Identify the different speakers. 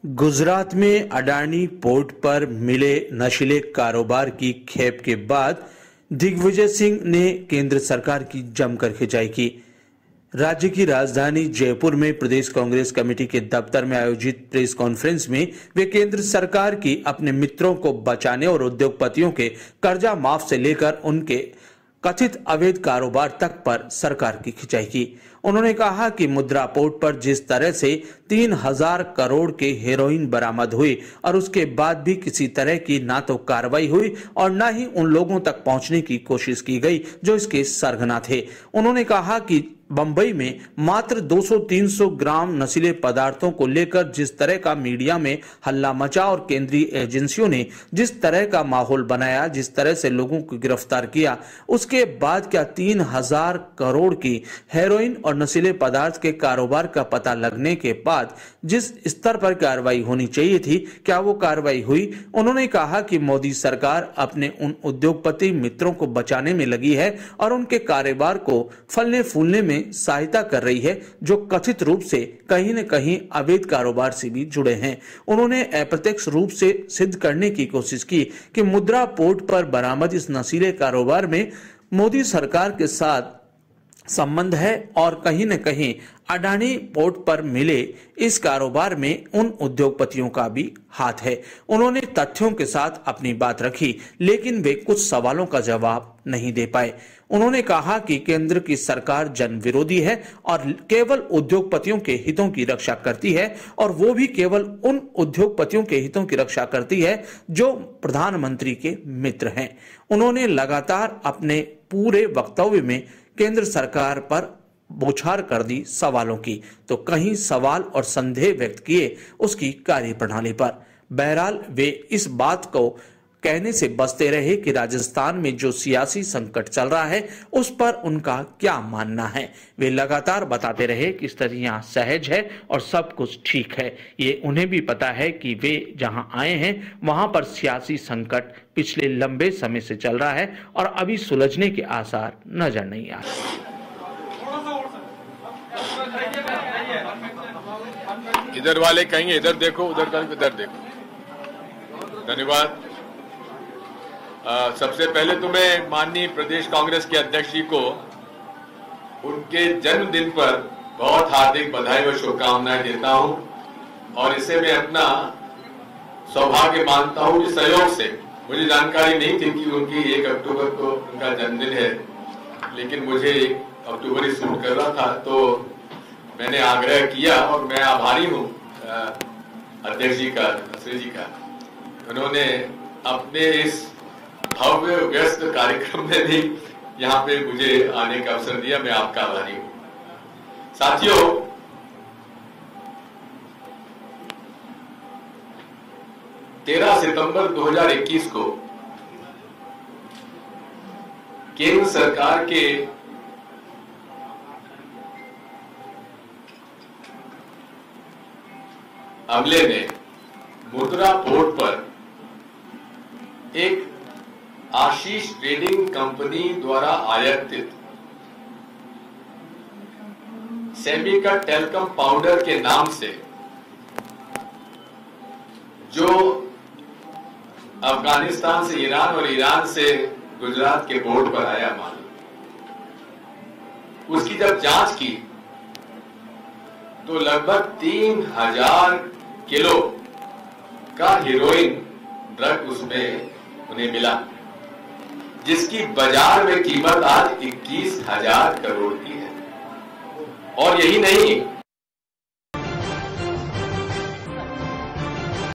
Speaker 1: गुजरात में अडानी पोर्ट पर मिले नशीले कारोबार की खेप के बाद दिग्विजय सिंह ने केंद्र सरकार की जमकर खिंचाई की। राज्य की राजधानी जयपुर में प्रदेश कांग्रेस कमेटी के दफ्तर में आयोजित प्रेस कॉन्फ्रेंस में वे केंद्र सरकार की अपने मित्रों को बचाने और उद्योगपतियों के कर्जा माफ से लेकर उनके कथित अवैध कारोबार तक पर सरकार की खिंचाई की। उन्होंने कहा कि मुद्रा पोर्ट पर जिस तरह से 3000 करोड़ के हेरोइन बरामद हुई और उसके बाद भी किसी तरह की ना तो कार्रवाई हुई और ना ही उन लोगों तक पहुंचने की कोशिश की गई जो इसके सरगना थे। उन्होंने कहा कि बंबई में मात्र 200-300 ग्राम नशीले पदार्थों को लेकर जिस तरह का मीडिया में हल्ला मचा और केंद्रीय एजेंसियों ने जिस तरह का माहौल बनाया, जिस तरह से लोगों को गिरफ्तार किया, उसके बाद क्या 3000 करोड़ की हेरोइन और नशीले पदार्थ के कारोबार का पता लगने के बाद जिस स्तर पर कार्रवाई होनी चाहिए थी, क्या वो कार्रवाई हुई? उन्होंने कहा कि मोदी सरकार अपने उन उद्योगपति मित्रों को बचाने में लगी है और उनके कारोबार को फलने फूलने में सहायता कर रही है जो कथित रूप से कहीं न कहीं अवैध कारोबार से भी जुड़े हैं। उन्होंने अप्रत्यक्ष रूप से सिद्ध करने की कोशिश की कि मुद्रा पोर्ट पर बरामद इस नशीले कारोबार में मोदी सरकार के साथ संबंध है और कहीं न कहीं अडानी पोर्ट पर मिले इस कारोबार में उन उद्योगपतियों का भी हाथ है। उन्होंने तथ्यों के साथ अपनी बात रखी, लेकिन वे कुछ सवालों का जवाब नहीं दे पाए। उन्होंने कहा कि केंद्र की सरकार जन विरोधी है और केवल उद्योगपतियों के हितों की रक्षा करती है और वो भी केवल उन उद्योगपतियों के हितों की रक्षा करती है जो प्रधानमंत्री के मित्र हैं। उन्होंने लगातार अपने पूरे वक्तव्य में केंद्र सरकार पर बौछार कर दी सवालों की, तो कहीं सवाल और संदेह व्यक्त किए उसकी कार्यप्रणाली पर। बहरहाल वे इस बात को कहने से बचते रहे कि राजस्थान में जो सियासी संकट चल रहा है उस पर उनका क्या मानना है। वे लगातार बताते रहे कि स्थिति यहाँ सहज है और सब कुछ ठीक है। ये उन्हें भी पता है कि वे जहां आए हैं वहां पर सियासी संकट पिछले लंबे समय से चल रहा है और अभी सुलझने के आसार नजर नहीं आ रहे।
Speaker 2: इधर वाले कहेंगे इधर देखो, उधर कहेंगे इधर देखो। धन्यवाद। सबसे पहले तो मैं माननीय प्रदेश कांग्रेस के अध्यक्ष जी को उनके जन्मदिन पर बहुत हार्दिक बधाई व शुभकामनाएं देता हूं और इसे मैं अपना सौभाग्य मानता हूं कि सहयोग से, मुझे जानकारी नहीं थी कि उनकी 1 अक्टूबर को उनका जन्मदिन है, लेकिन मुझे 1 अक्टूबर ही सूट कर रहा था तो मैंने आग्रह किया और मैं आभारी हूं अध्यक्ष जी का, श्री जी का। उन्होंने अपने इस भव्य व्यस्त कार्यक्रम में भी यहाँ पे मुझे आने का अवसर दिया। मैं आपका आभारी हूं। साथियों, तेरह सितंबर 2021 को केंद्र सरकार के अमले ने मुद्रा पोर्ट पर एक आशीष ट्रेडिंग कंपनी द्वारा आयातित सेमिका टेलकम पाउडर के नाम से जो अफगानिस्तान से ईरान और ईरान से गुजरात के पोर्ट पर आया माल, उसकी जब जांच की तो लगभग 3000 किलो का हेरोइन ड्रग उसमें उन्हें मिला, जिसकी बाजार में कीमत आज 21,000 करोड़ की है। और यही नहीं,